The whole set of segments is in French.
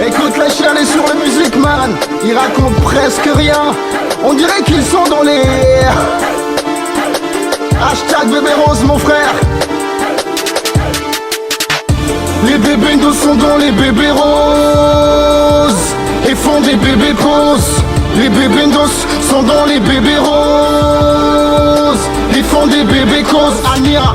Écoute les chiens et sur le Music Man, ils racontent presque rien. On dirait qu'ils sont dans les... Hashtag bébé rose mon frère. Les bébés d'eau sont dans les bébés roses et font des bébés poses. Les bébés d'os sont dans les bébés roses et font des bébés causes. Ania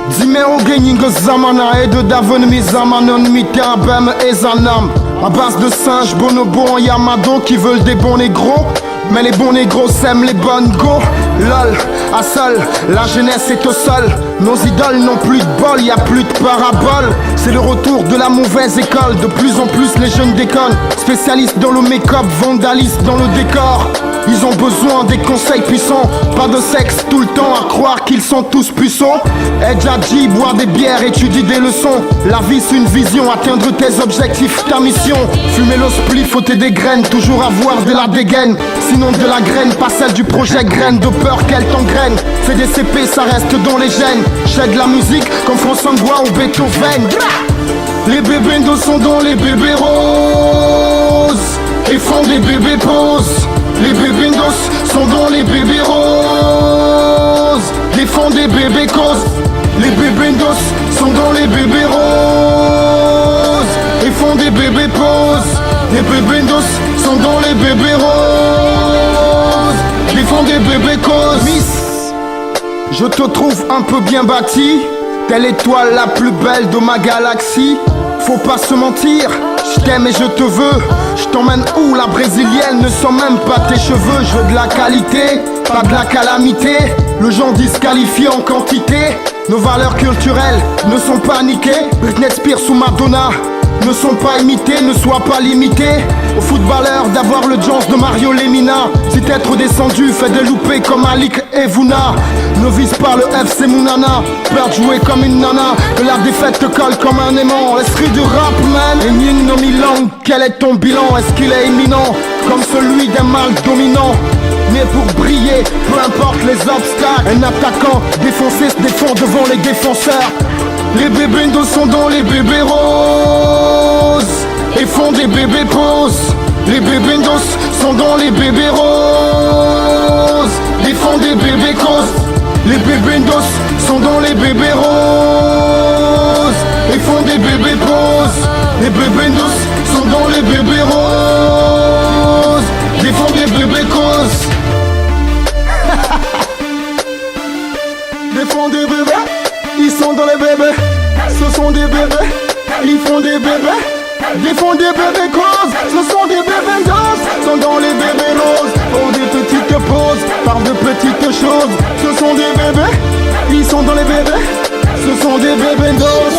Dime ogeningo zamana et de davon mi zamanon mi terbem et zanam. À base de singes, bonobos, yamado qui veulent des bons négros. Mais les bons négros s'aiment les bonnes go. Lol, à seul, la jeunesse est au sol. Nos idoles n'ont plus de bol, y a plus de parabole. C'est le retour de la mauvaise école. De plus en plus les jeunes déconnent. Spécialistes dans le make-up, vandalistes dans le décor. Ils ont besoin des conseils puissants. Pas de sexe tout le temps, à croire qu'ils sont tous puissants. Edjadji, boire des bières, étudier des leçons. La vie c'est une vision, atteindre tes objectifs, ta mission. Fumer le spliff, ôter des graines, toujours avoir de la dégaine. Sinon de la graine, pas celle du projet graine. De peur qu'elle t'engraine. Fais des CP, ça reste dans les gènes. J'ai de la musique comme François Ngois ou Beethoven. Les bébés d'eau sont dans les bébés roses et font des bébés poses. Les bébés d'os sont dans les bébés roses et font des bébés causes. Les bébés d'os sont dans les bébés roses et font des bébés poses. Les bébés d'os sont dans les bébés roses et font des bébés causes. Miss, je te trouve un peu bien bâti, telle étoile la plus belle de ma galaxie. Faut pas se mentir, je t'aime et je te veux. Je t'emmène où la brésilienne ne sent même pas tes cheveux. Je veux de la qualité, pas de la calamité. Le genre disqualifié en quantité. Nos valeurs culturelles ne sont pas niquées. Britney Spears ou Madonna ne sont pas imités, ne sois pas limité aux footballeurs d'avoir le chance de Mario Lemina. Si t'es trop descendu, fais des loupés comme Alik et Vuna. Ne vise pas le FC Mounana, peur de jouer comme une nana. Que la défaite te colle comme un aimant. L'esprit du rap man, et Ning no Milan. Quel est ton bilan, est-ce qu'il est imminent comme celui d'un mâle dominant? Mais pour briller, peu importe les obstacles, un attaquant défoncé se défend devant les défenseurs. Les bébés d'eau sont dans les bébés roses et font des bébés poses. Les bébés d'os sont dans les bébés roses et font des bébés causes. Les bébés d'os sont dans les bébés roses et font des bébés poses. Les bébés d'os sont dans les bébés roses et font des bébés causes. Ils font des bébés, ils sont dans les bébés. Ce sont des bébés, ils font des bébés. Ils font des bébés causes, ce sont des bébés d'os. Sont dans les bébés roses, font des petites pauses, parlent de petites choses. Ce sont des bébés, ils sont dans les bébés. Ce sont des bébés d'os.